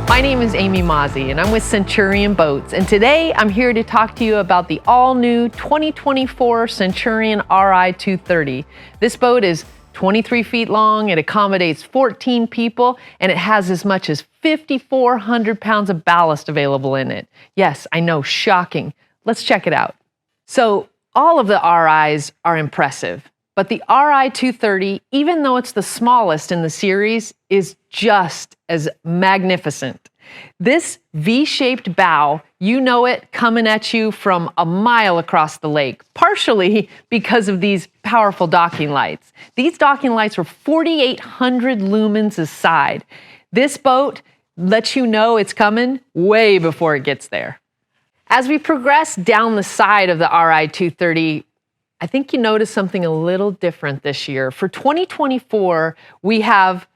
My name is Amy Mazzi, and I'm with Centurion Boats, and today I'm here to talk to you about the all-new 2024 Centurion Ri230. This boat is 23 feet long, it accommodates 14 people, and it has as much as 5,400 pounds of ballast available in it. Yes, I know, shocking. Let's check it out. So, all of the RIs are impressive, but the Ri230, even though it's the smallest in the series, is just as magnificent. This V-shaped bow, you know it coming at you from a mile across the lake, partially because of these powerful docking lights. These docking lights were 4,800 lumens a side. This boat lets you know it's coming way before it gets there. As we progress down the side of the Ri230, I think you notice something a little different this year. For 2024, we have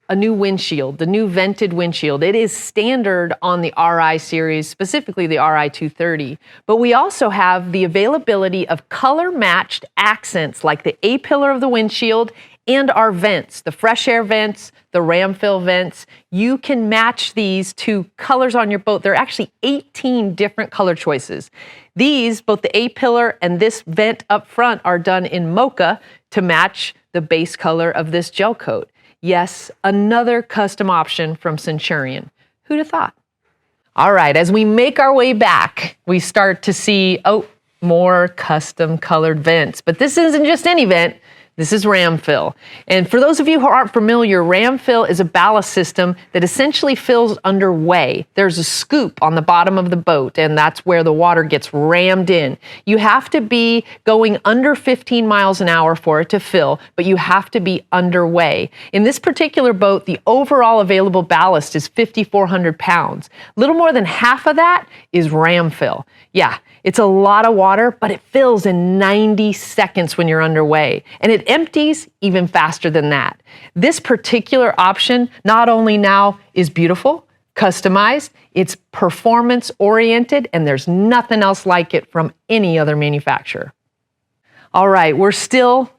a new windshield, the new vented windshield. It is standard on the RI series, specifically the Ri230. But we also have the availability of color-matched accents like the A-pillar of the windshield and our vents, the fresh air vents, the ram fill vents. You can match these to colors on your boat. There are actually 18 different color choices. These, both the A-pillar and this vent up front, are done in mocha to match the base color of this gel coat. Yes, another custom option from Centurion. Who'd have thought? All right, as we make our way back, we start to see, more custom colored vents. But this isn't just any vent. This is ram fill. And for those of you who aren't familiar, ram fill is a ballast system that essentially fills underway. There's a scoop on the bottom of the boat, and that's where the water gets rammed in. You have to be going under 15 miles an hour for it to fill, but you have to be underway. In this particular boat, the overall available ballast is 5,400 pounds. A little more than half of that is ram fill. Yeah, it's a lot of water, but it fills in 90 seconds when you're underway, and it empties even faster than that. This particular option not only now is beautiful, customized, it's performance oriented, and there's nothing else like it from any other manufacturer. All right, we're still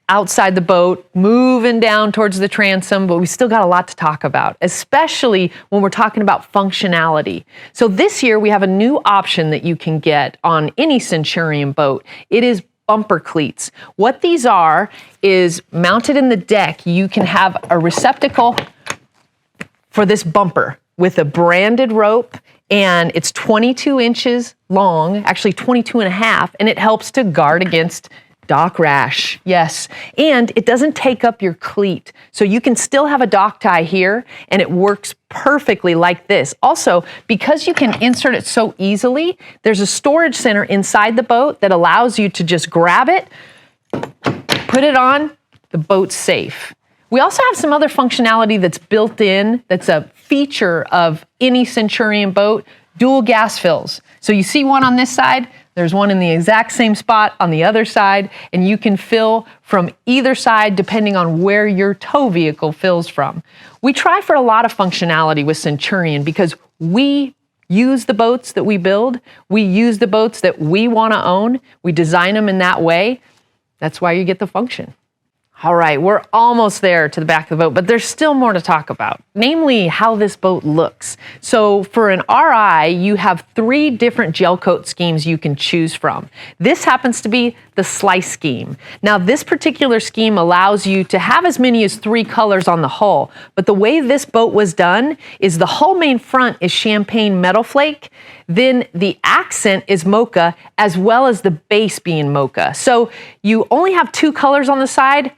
outside the boat, moving down towards the transom, but we still got a lot to talk about, especially when we're talking about functionality. So this year we have a new option that you can get on any Centurion boat. It is bumper cleats. What these are is mounted in the deck. You can have a receptacle for this bumper with a branded rope, and it's 22 inches long, actually 22 and a half, and it helps to guard against dock rash, yes. And it doesn't take up your cleat. So you can still have a dock tie here, and it works perfectly like this. Also, because you can insert it so easily, there's a storage center inside the boat that allows you to just grab it, put it on, the boat's safe. We also have some other functionality that's built in, that's a feature of any Centurion boat, dual gas fills. So you see one on this side, there's one in the exact same spot on the other side, and you can fill from either side depending on where your tow vehicle fills from. We try for a lot of functionality with Centurion because we use the boats that we build, we use the boats that we want to own, we design them in that way. That's why you get the function. All right, we're almost there to the back of the boat, but there's still more to talk about, namely how this boat looks. So for an RI, you have 3 different gel coat schemes you can choose from. This happens to be the slice scheme. Now, this particular scheme allows you to have as many as 3 colors on the hull, but the way this boat was done is the hull main front is champagne metal flake, then the accent is mocha, as well as the base being mocha. So you only have 2 colors on the side,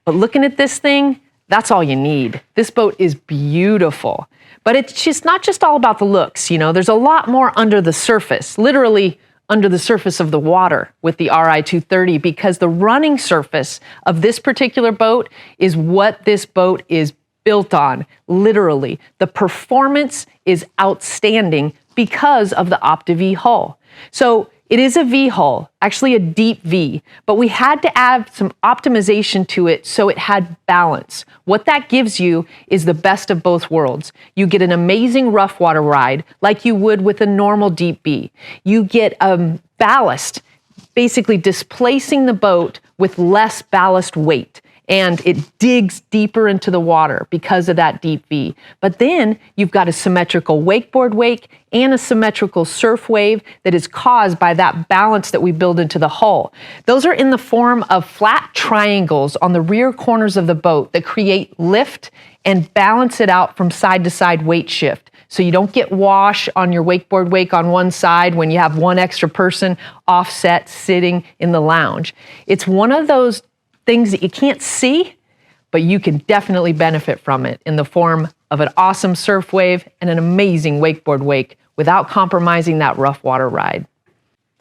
but looking at this thing, that's all you need. This boat is beautiful. But it's just not just all about the looks, you know, there's a lot more under the surface, literally under the surface of the water with the Ri230, because the running surface of this particular boat is what this boat is built on, literally. The performance is outstanding because of the Opti-V hull. So it is a V hull, actually a deep V, but we had to add some optimization to it so it had balance. What that gives you is the best of both worlds. You get an amazing rough water ride like you would with a normal deep V. You get ballast, basically displacing the boat with less ballast weight. and it digs deeper into the water because of that deep V. But then you've got a symmetrical wakeboard wake and a symmetrical surf wave that is caused by that balance that we build into the hull. Those are in the form of flat triangles on the rear corners of the boat that create lift and balance it out from side to side weight shift. So you don't get wash on your wakeboard wake on one side when you have one extra person offset sitting in the lounge. It's one of those things that you can't see, but you can definitely benefit from it in the form of an awesome surf wave and an amazing wakeboard wake without compromising that rough water ride.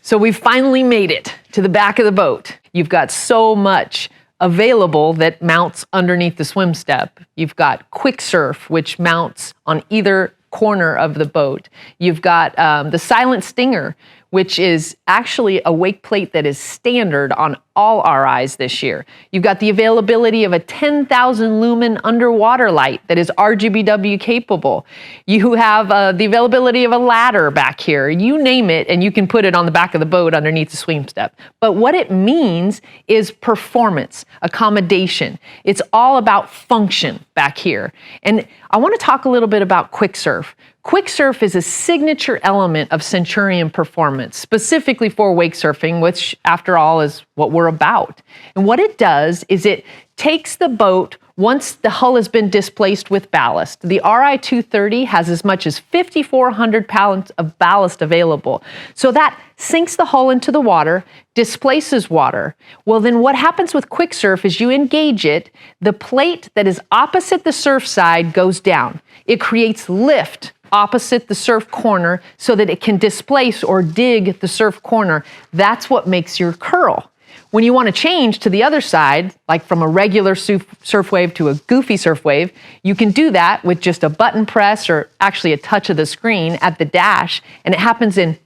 So we've finally made it to the back of the boat. You've got so much available that mounts underneath the swim step. You've got quick surf, which mounts on either corner of the boat. You've got the silent stinger, which is actually a wake plate that is standard on all RIs this year. You've got the availability of a 10,000 lumen underwater light that is RGBW capable. You have the availability of a ladder back here. You name it, and you can put it on the back of the boat underneath the swim step. But what it means is performance, accommodation. It's all about function back here. And I want to talk a little bit about quick surf. Quick surf is a signature element of Centurion performance, specifically for wake surfing, which after all is what we're about. And what it does is it takes the boat once the hull has been displaced with ballast. The Ri230 has as much as 5,400 pounds of ballast available. So that sinks the hull into the water, displaces water. Well, then what happens with quick surf is you engage it, the plate that is opposite the surf side goes down. It creates lift opposite the surf corner so that it can displace or dig the surf corner. That's what makes your curl. When you want to change to the other side, like from a regular surf wave to a goofy surf wave, you can do that with just a button press or actually a touch of the screen at the dash, and it happens in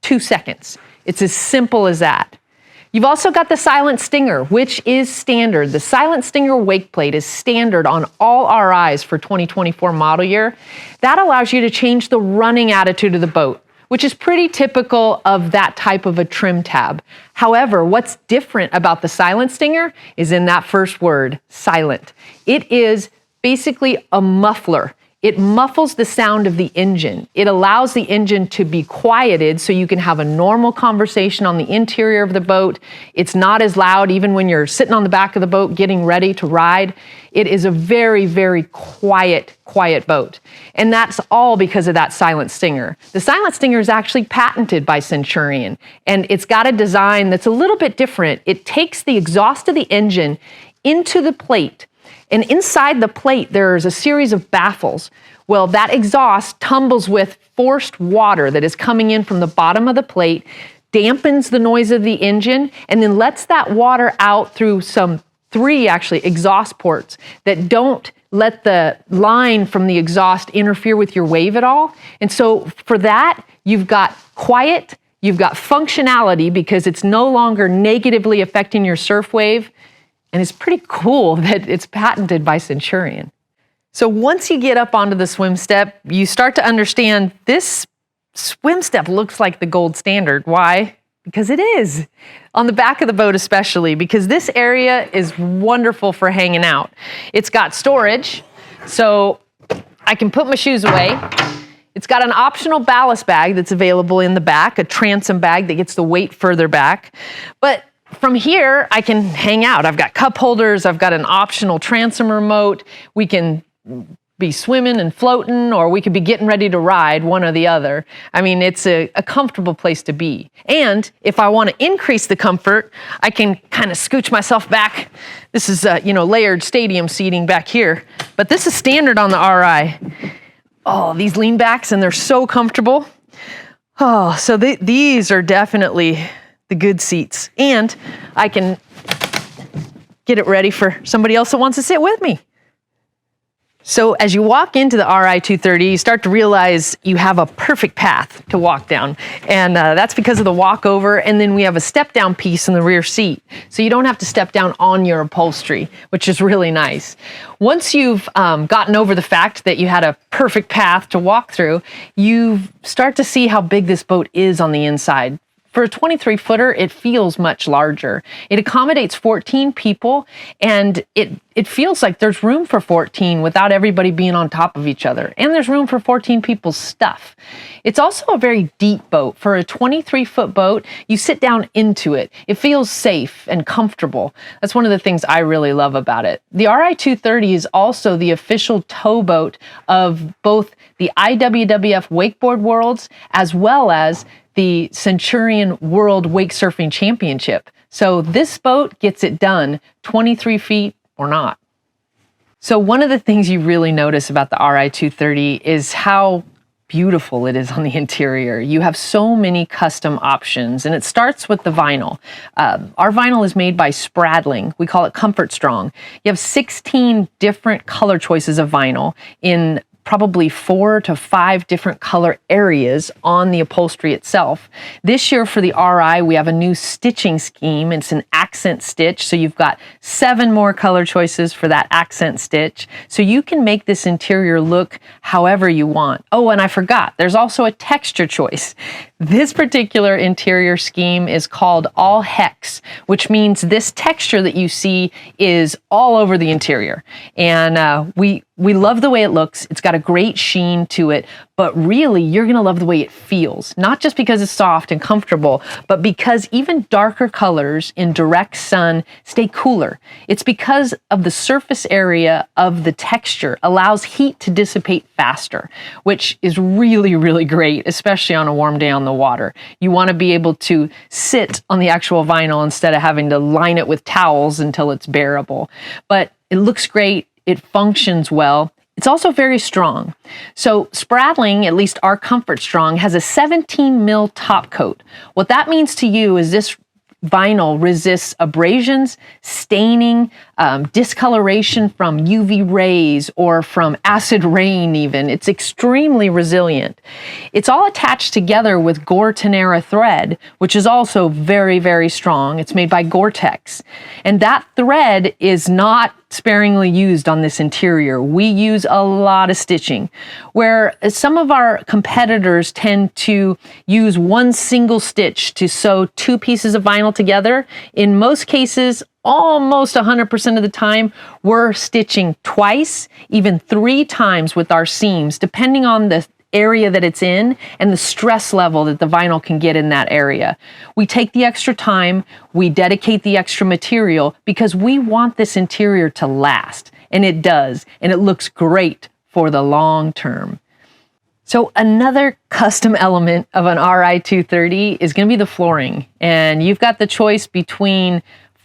2 seconds. It's as simple as that. You've also got the silent stinger, which is standard. The silent stinger wake plate is standard on all RIs for 2024 model year. That allows you to change the running attitude of the boat, which is pretty typical of that type of a trim tab. However, what's different about the silent stinger is in that first word, silent. It is basically a muffler. It muffles the sound of the engine. It allows the engine to be quieted so you can have a normal conversation on the interior of the boat. It's not as loud even when you're sitting on the back of the boat getting ready to ride. It is a very, very quiet boat. And that's all because of that silent stinger. The silent stinger is actually patented by Centurion, and it's got a design that's a little bit different. It takes the exhaust of the engine into the plate. And inside the plate, there's a series of baffles. Well, that exhaust tumbles with forced water that is coming in from the bottom of the plate, dampens the noise of the engine, and then lets that water out through three exhaust ports that don't let the line from the exhaust interfere with your wave at all. And so for that, you've got quiet, you've got functionality because it's no longer negatively affecting your surf wave. And it's pretty cool that it's patented by Centurion. So once you get up onto the swim step, you start to understand this swim step looks like the gold standard. Why? Because it is. On the back of the boat especially, because this area is wonderful for hanging out. It's got storage, so I can put my shoes away. It's got an optional ballast bag that's available in the back, a transom bag that gets the weight further back. But from here, I can hang out. I've got cup holders. I've got an optional transom remote. We can be swimming and floating, or we could be getting ready to ride, one or the other. I mean, it's a comfortable place to be. And if I want to increase the comfort, I can kind of scooch myself back. This is, layered stadium seating back here, but this is standard on the RI. Oh, these lean backs, and they're so comfortable. Oh, so these are definitely the good seats, and I can get it ready for somebody else that wants to sit with me. So as you walk into the Ri230, you start to realize you have a perfect path to walk down, and that's because of the walkover, and then we have a step down piece in the rear seat, so you don't have to step down on your upholstery, which is really nice. Once you've gotten over the fact that you had a perfect path to walk through, you start to see how big this boat is on the inside. for a 23 footer, it feels much larger. It accommodates 14 people, and it feels like there's room for 14 without everybody being on top of each other. And there's room for 14 people's stuff. It's also a very deep boat. For a 23-foot boat, you sit down into it. It feels safe and comfortable. That's one of the things I really love about it. The Ri230 is also the official towboat of both the IWWF Wakeboard Worlds as well as the Centurion World Wake Surfing Championship. So this boat gets it done, 23 feet or not. So one of the things you really notice about the Ri230 is how beautiful it is on the interior. You have so many custom options, and it starts with the vinyl. Our vinyl is made by Spradling. We call it Comfort Strong. You have 16 different color choices of vinyl in probably 4 to 5 different color areas on the upholstery itself. This year for the Ri, we have a new stitching scheme. It's an accent stitch, so you've got 7 more color choices for that accent stitch. So you can make this interior look however you want. Oh, and I forgot, there's also a texture choice. This particular interior scheme is called All Hex, which means this texture that you see is all over the interior. And we love the way it looks. It's got a great sheen to it, but really you're gonna love the way it feels. Not just because it's soft and comfortable, but because even darker colors in direct sun stay cooler. It's because of the surface area of the texture allows heat to dissipate faster, which is really, really great, especially on a warm day on the water. You wanna be able to sit on the actual vinyl instead of having to line it with towels until it's bearable. But it looks great. It functions well. It's also very strong. So Spradling, at least our Comfort Strong, has a 17 mil top coat. What that means to you is this vinyl resists abrasions, staining, discoloration from UV rays or from acid rain even. It's extremely resilient. It's all attached together with Gore-Tex thread, which is also very, very strong. It's made by Gore-Tex. And that thread is not sparingly used on this interior. We use a lot of stitching, where some of our competitors tend to use one single stitch to sew 2 pieces of vinyl together. In most cases, almost 100% of the time, we're stitching twice, even 3 times with our seams, depending on the area that it's in and the stress level that the vinyl can get in that area. We take the extra time, we dedicate the extra material because we want this interior to last, and it does, and it looks great for the long term. So another custom element of an Ri230 is going to be the flooring, and you've got the choice between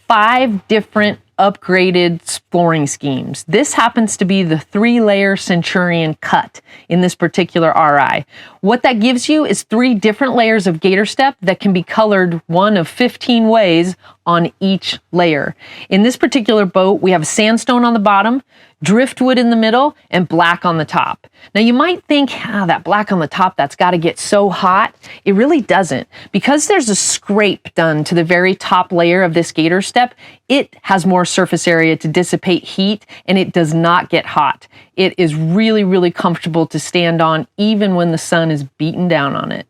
5 different upgraded flooring schemes. This happens to be the 3-layer Centurion cut in this particular Ri. What that gives you is 3 different layers of gator step that can be colored one of 15 ways on each layer. In this particular boat, we have sandstone on the bottom, driftwood in the middle, and black on the top. Now you might think, that black on the top, that's got to get so hot. It really doesn't. Because there's a scrape done to the very top layer of this gator step, it has more surface area to dissipate heat, and it does not get hot. It is really, really comfortable to stand on even when the sun is beating down on it.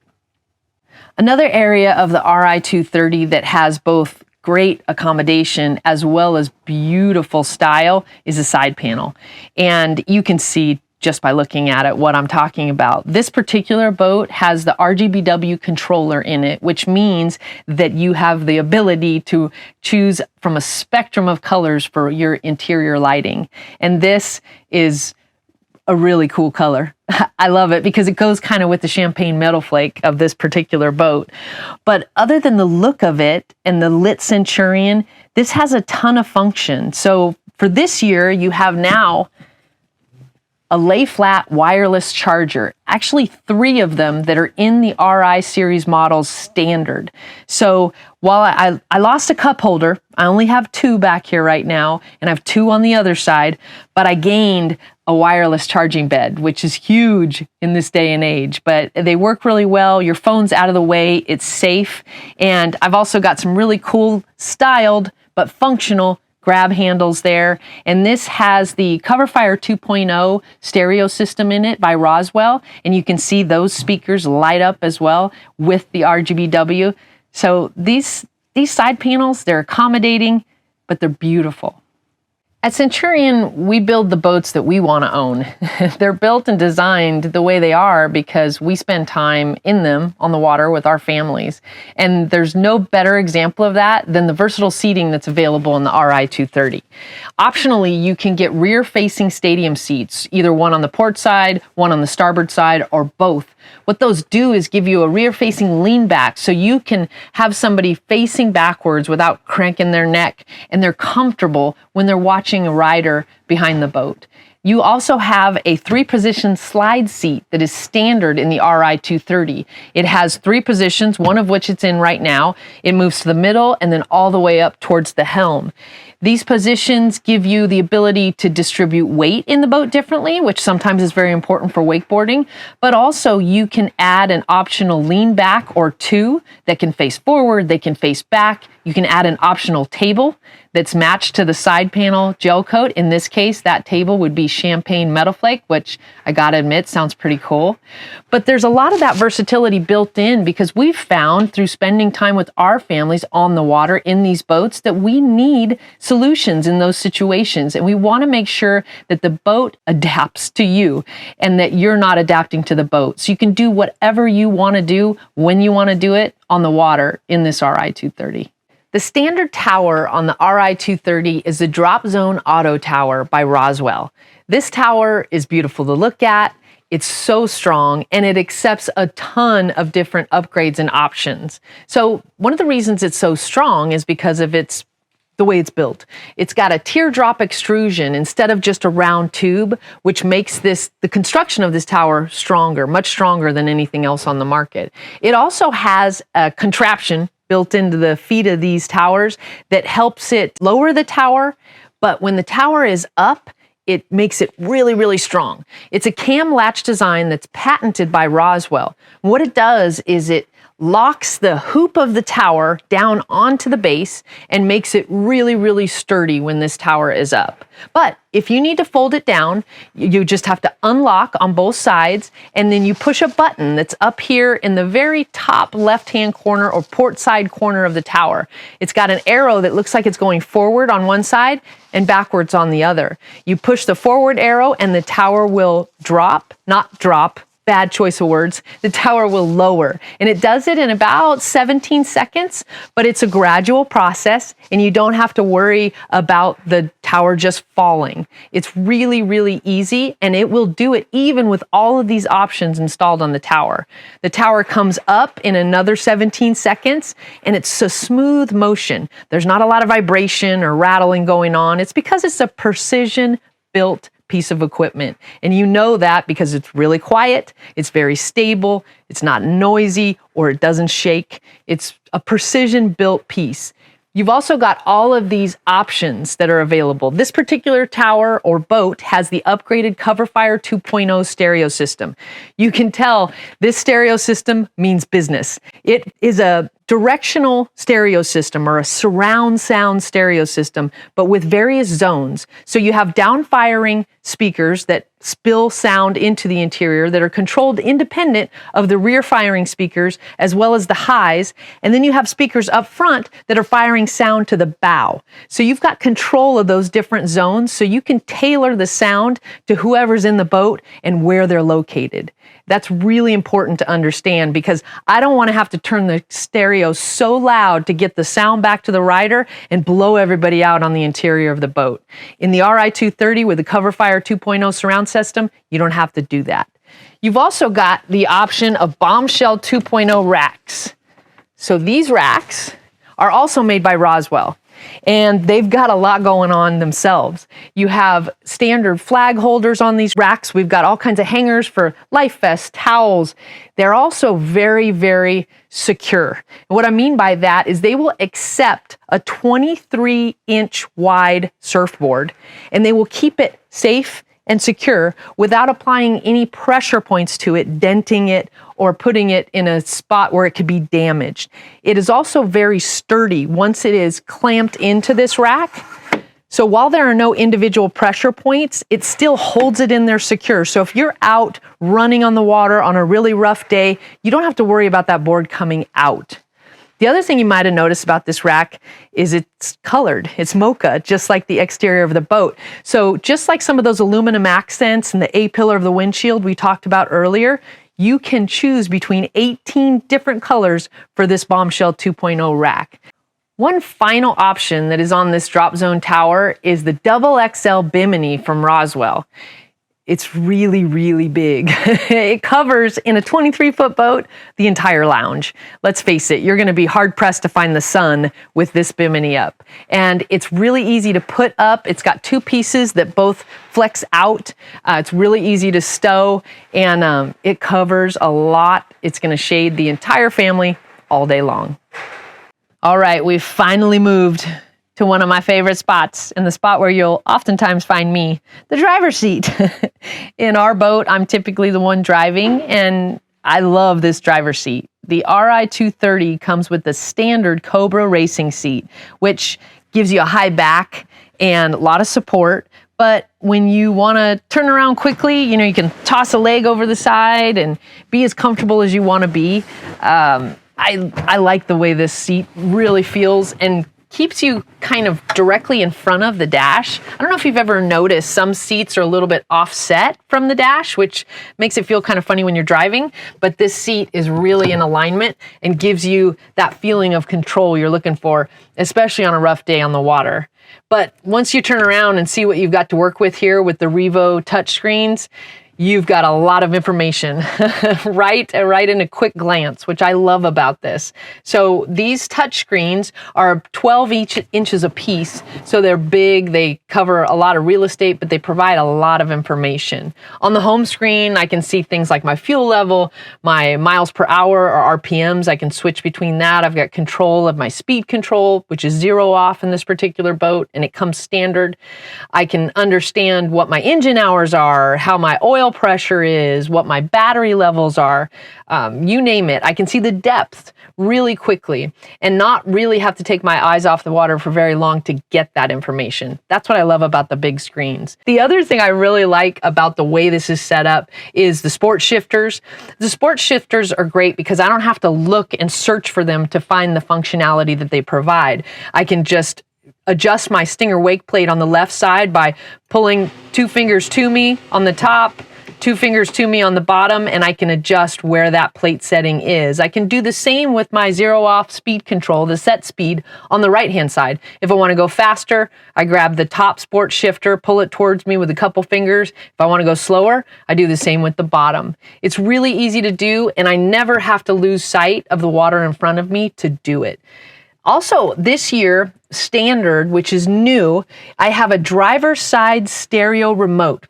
Another area of the Ri230 that has both great accommodation as well as beautiful style is a side panel. And you can see just by looking at it what I'm talking about. This particular boat has the RGBW controller in it, which means that you have the ability to choose from a spectrum of colors for your interior lighting. And this is a really cool color. I love it because it goes kind of with the champagne metal flake of this particular boat. But other than the look of it and the lit Centurion, this has a ton of function. So for this year, you have now a lay flat wireless charger, actually 3 of them that are in the Ri series models standard. So while I lost a cup holder, I only have 2 back here right now, and I have 2 on the other side, but I gained a wireless charging bed, which is huge in this day and age, but they work really well. Your phone's out of the way, it's safe, and I've also got some really cool styled but functional grab handles there. And this has the CoverFire 2.0 stereo system in it by Roswell. And you can see those speakers light up as well with the RGBW. So these side panels, they're accommodating, but they're beautiful. At Centurion, we build the boats that we want to own. They're built and designed the way they are because we spend time in them on the water with our families. And there's no better example of that than the versatile seating that's available in the Ri230. Optionally, you can get rear-facing stadium seats, either one on the port side, one on the starboard side, or both. What those do is give you a rear-facing lean back so you can have somebody facing backwards without cranking their neck, and they're comfortable when they're watching a rider behind the boat. You also have a 3-position slide seat that is standard in the Ri230. It has 3 positions, one of which it's in right now. It moves to the middle and then all the way up towards the helm. These positions give you the ability to distribute weight in the boat differently, which sometimes is very important for wakeboarding, but also you can add an optional lean back or 2 that can face forward, they can face back. You can add an optional table that's matched to the side panel gel coat. In this case, that table would be champagne metal flake, which I gotta admit sounds pretty cool. But there's a lot of that versatility built in because we've found through spending time with our families on the water in these boats that we need solutions in those situations. And we wanna make sure that the boat adapts to you and that you're not adapting to the boat. So you can do whatever you wanna do when you wanna do it on the water in this Ri230. The standard tower on the Ri230 is the DropZone Auto Tower by Roswell. This tower is beautiful to look at, it's so strong, and it accepts a ton of different upgrades and options. So one of the reasons it's so strong is because of the way it's built. It's got a teardrop extrusion instead of just a round tube, which makes the construction of this tower stronger, much stronger than anything else on the market. It also has a contraption built into the feet of these towers that helps it lower the tower, but when the tower is up, it makes it really, really strong. It's a cam latch design that's patented by Roswell. What it does is it locks the hoop of the tower down onto the base and makes it really, really sturdy when this tower is up. But if you need to fold it down, you just have to unlock on both sides, and then you push a button that's up here in the very top left-hand corner or port side corner of the tower. It's got an arrow that looks like it's going forward on one side and backwards on the other. You push the forward arrow and the tower will not drop, bad choice of words, the tower will lower. And it does it in about 17 seconds, but it's a gradual process and you don't have to worry about the tower just falling. It's really, really easy, and it will do it even with all of these options installed on the tower. The tower comes up in another 17 seconds, and it's a smooth motion. There's not a lot of vibration or rattling going on. It's because it's a precision-built piece of equipment. And you know that because it's really quiet, it's very stable, it's not noisy, or it doesn't shake. It's a precision-built piece. You've also got all of these options that are available. This particular tower or boat has the upgraded CoverFire 2.0 stereo system. You can tell this stereo system means business. It is a directional stereo system or a surround sound stereo system, but with various zones. So you have down-firing speakers that spill sound into the interior that are controlled independent of the rear-firing speakers as well as the highs. And then you have speakers up front that are firing sound to the bow. So you've got control of those different zones so you can tailor the sound to whoever's in the boat and where they're located. That's really important to understand because I don't want to have to turn the stereo so loud to get the sound back to the rider and blow everybody out on the interior of the boat. In the Ri230 with the CoverFire 2.0 surround system, you don't have to do that. You've also got the option of Bombshell 2.0 racks. So these racks are also made by Roswell, and they've got a lot going on themselves. You have standard flag holders on these racks. We've got all kinds of hangers for life vests, towels. They're also very, very secure. And what I mean by that is they will accept a 23-inch wide surfboard, and they will keep it safe and secure without applying any pressure points to it, denting it, or putting it in a spot where it could be damaged. It is also very sturdy once it is clamped into this rack. So while there are no individual pressure points, it still holds it in there secure. So if you're out running on the water on a really rough day, you don't have to worry about that board coming out. The other thing you might have noticed about this rack is it's colored. It's mocha, just like the exterior of the boat. So just like some of those aluminum accents and the A-pillar of the windshield we talked about earlier, you can choose between 18 different colors for this Bombshell 2.0 rack. One final option that is on this DropZone tower is the XL Bimini from Roswell. It's really, really big. It covers, in a 23-foot boat, the entire lounge. Let's face it, you're gonna be hard-pressed to find the sun with this Bimini up. And it's really easy to put up. It's got two pieces that both flex out. It's really easy to stow, and it covers a lot. It's gonna shade the entire family all day long. All right, we've finally moved to one of my favorite spots, and the spot where you'll oftentimes find me, the driver's seat. In our boat, I'm typically the one driving, and I love this driver's seat. The Ri230 comes with the standard Cobra racing seat, which gives you a high back and a lot of support. But when you want to turn around quickly, you know, you can toss a leg over the side and be as comfortable as you want to be. I like the way this seat really feels and keeps you kind of directly in front of the dash. I don't know if you've ever noticed some seats are a little bit offset from the dash, which makes it feel kind of funny when you're driving, but this seat is really in alignment and gives you that feeling of control you're looking for, especially on a rough day on the water. But once you turn around and see what you've got to work with here with the Revo touchscreens, you've got a lot of information right in a quick glance, which I love about this. So these touch screens are 12 inches a piece, so they're big. They cover a lot of real estate, but they provide a lot of information. On the home screen, I can see things like my fuel level, my miles per hour or RPMs. I can switch between that. I've got control of my speed control, which is 0 off in this particular boat, and it comes standard. I can understand what my engine hours are, how my oil pressure is, what my battery levels are, you name it. I can see the depth really quickly and not really have to take my eyes off the water for very long to get that information. That's what I love about the big screens. The other thing I really like about the way this is set up is the sport shifters. The sport shifters are great because I don't have to look and search for them to find the functionality that they provide. I can just adjust my Stinger wake plate on the left side by pulling 2 fingers to me on the top, 2 fingers to me on the bottom, and I can adjust where that plate setting is. I can do the same with my 0 off speed control, the set speed on the right-hand side. If I want to go faster, I grab the top sport shifter, pull it towards me with a couple fingers. If I want to go slower, I do the same with the bottom. It's really easy to do, and I never have to lose sight of the water in front of me to do it. Also, this year, standard, which is new, I have a driver's side stereo remote.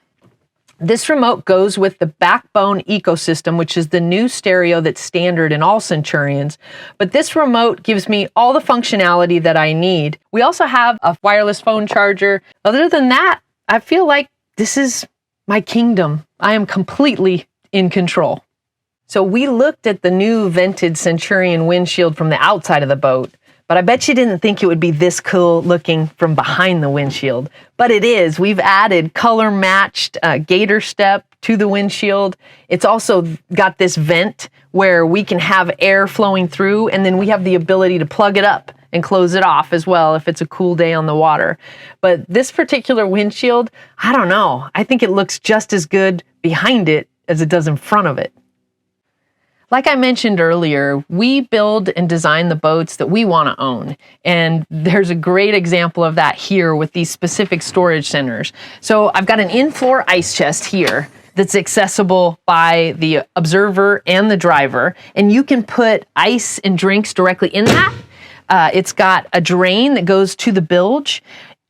This remote goes with the Backbone ecosystem, which is the new stereo that's standard in all Centurions. But this remote gives me all the functionality that I need. We also have a wireless phone charger. Other than that, I feel like this is my kingdom. I am completely in control. So we looked at the new vented Centurion windshield from the outside of the boat, but I bet you didn't think it would be this cool looking from behind the windshield. But it is. We've added color-matched gator step to the windshield. It's also got this vent where we can have air flowing through, and then we have the ability to plug it up and close it off as well if it's a cool day on the water. But this particular windshield, I don't know. I think it looks just as good behind it as it does in front of it. Like I mentioned earlier, we build and design the boats that we want to own. And there's a great example of that here with these specific storage centers. So I've got an in-floor ice chest here that's accessible by the observer and the driver. And you can put ice and drinks directly in that. It's got a drain that goes to the bilge,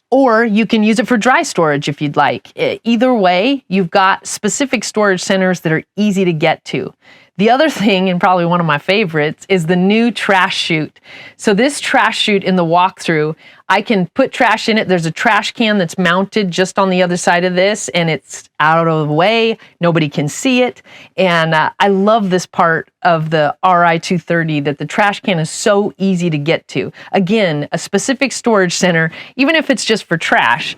or you can use it for dry storage if you'd like. Either way, you've got specific storage centers that are easy to get to. The other thing, and probably one of my favorites, is the new trash chute. So this trash chute in the walkthrough, I can put trash in it. There's a trash can that's mounted just on the other side of this, and it's out of the way. Nobody can see it. And I love this part of the Ri230, that the trash can is so easy to get to. Again, a specific storage center, even if it's just for trash.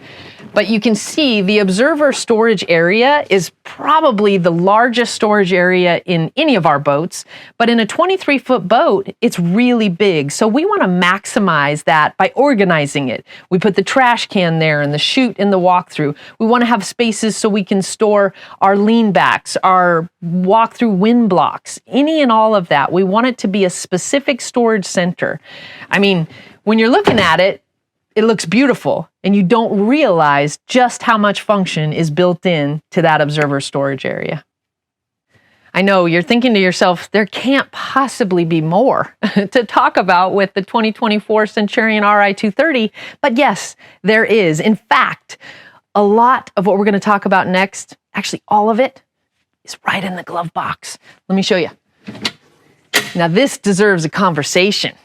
But you can see the observer storage area is probably the largest storage area in any of our boats. But in a 23-foot boat, it's really big. So we want to maximize that by organizing it. We put the trash can there and the chute in the walkthrough. We want to have spaces so we can store our lean backs, our walkthrough wind blocks, any and all of that. We want it to be a specific storage center. I mean, when you're looking at it, it looks beautiful, and you don't realize just how much function is built in to that observer storage area. I know you're thinking to yourself, there can't possibly be more to talk about with the 2024 Centurion Ri230, but yes, there is. In fact, a lot of what we're going to talk about next, actually all of it, is right in the glove box. Let me show you. Now this deserves a conversation.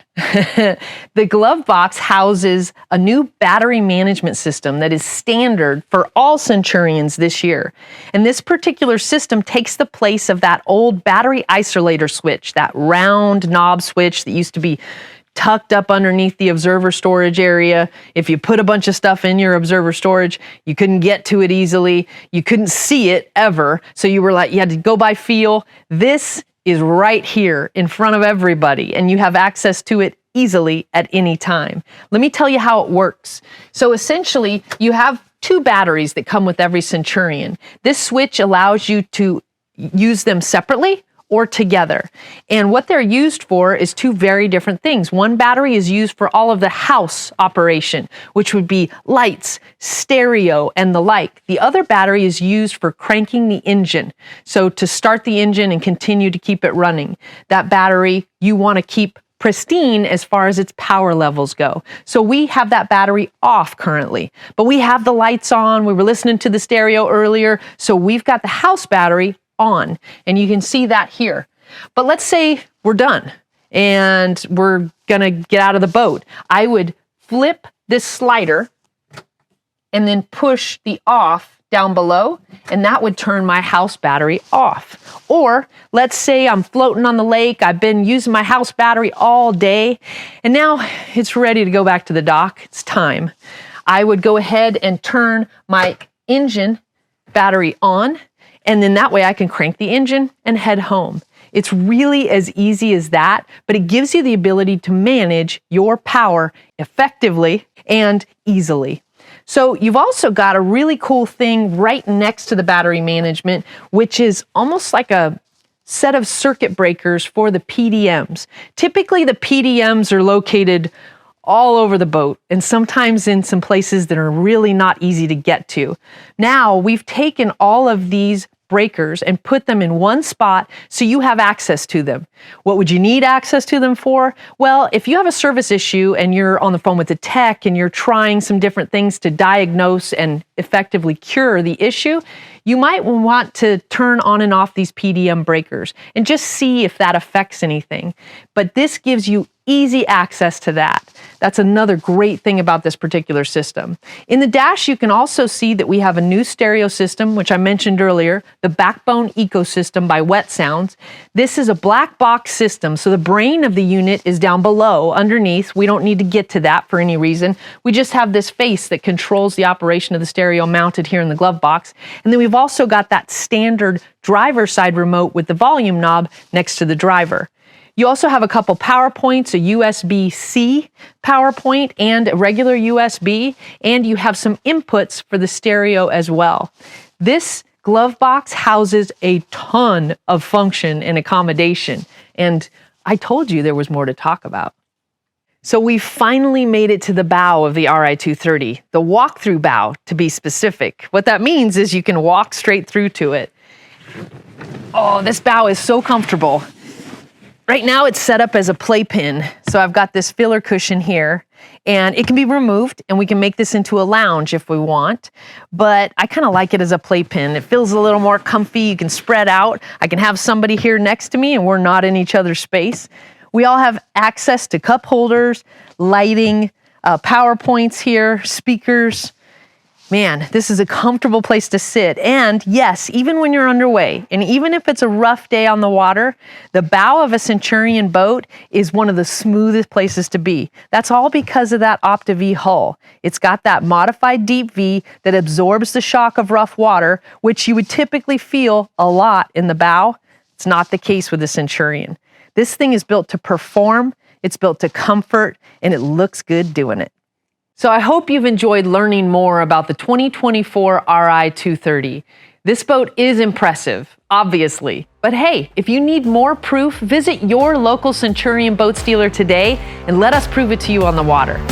The glove box houses a new battery management system that is standard for all Centurions this year. And this particular system takes the place of that old battery isolator switch, that round knob switch that used to be tucked up underneath the observer storage area. If you put a bunch of stuff in your observer storage, you couldn't get to it easily. You couldn't see it ever. So you were like, you had to go by feel. This is right here in front of everybody, and you have access to it easily at any time. Let me tell you how it works. So essentially, you have two batteries that come with every Centurion. This switch allows you to use them separately or together. And what they're used for is two very different things. One battery is used for all of the house operation, which would be lights, stereo, and the like. The other battery is used for cranking the engine. So to start the engine and continue to keep it running. That battery you want to keep pristine as far as its power levels go. So we have that battery off currently, but we have the lights on. We were listening to the stereo earlier, so we've got the house battery on, and you can see that here. But let's say we're done and we're gonna get out of the boat. I would flip this slider and then push the off down below, and that would turn my house battery off. Or let's say I'm floating on the lake, I've been using my house battery all day, and now it's ready to go back to the dock, it's time. I would go ahead and turn my engine battery on, and then that way I can crank the engine and head home. It's really as easy as that, but it gives you the ability to manage your power effectively and easily. So you've also got a really cool thing right next to the battery management, which is almost like a set of circuit breakers for the PDMs. Typically the PDMs are located all over the boat, and sometimes in some places that are really not easy to get to. Now we've taken all of these breakers and put them in one spot so you have access to them. What would you need access to them for? Well, if you have a service issue and you're on the phone with the tech and you're trying some different things to diagnose and effectively cure the issue, you might want to turn on and off these PDM breakers and just see if that affects anything. But this gives you easy access to that. That's another great thing about this particular system. In the dash, you can also see that we have a new stereo system, which I mentioned earlier, the Backbone Ecosystem by Wet Sounds. This is a black box system, so the brain of the unit is down below, underneath. We don't need to get to that for any reason. We just have this face that controls the operation of the stereo mounted here in the glove box. And then we've also got that standard driver side remote with the volume knob next to the driver. You also have a couple power points, a USB-C power point and a regular USB, and you have some inputs for the stereo as well. This glove box houses a ton of function and accommodation, and I told you there was more to talk about. So we finally made it to the bow of the Ri230, the walk-through bow to be specific. What that means is you can walk straight through to it. Oh, this bow is so comfortable. Right now it's set up as a playpen, so I've got this filler cushion here, and it can be removed, and we can make this into a lounge if we want, but I kind of like it as a playpen. It feels a little more comfy, you can spread out, I can have somebody here next to me, and we're not in each other's space. We all have access to cup holders, lighting, power points here, speakers. Man, this is a comfortable place to sit. And yes, even when you're underway, and even if it's a rough day on the water, the bow of a Centurion boat is one of the smoothest places to be. That's all because of that Opti-V hull. It's got that modified deep V that absorbs the shock of rough water, which you would typically feel a lot in the bow. It's not the case with the Centurion. This thing is built to perform, it's built to comfort, and it looks good doing it. So I hope you've enjoyed learning more about the 2024 Ri230. This boat is impressive, obviously. But hey, if you need more proof, visit your local Centurion boats dealer today and let us prove it to you on the water.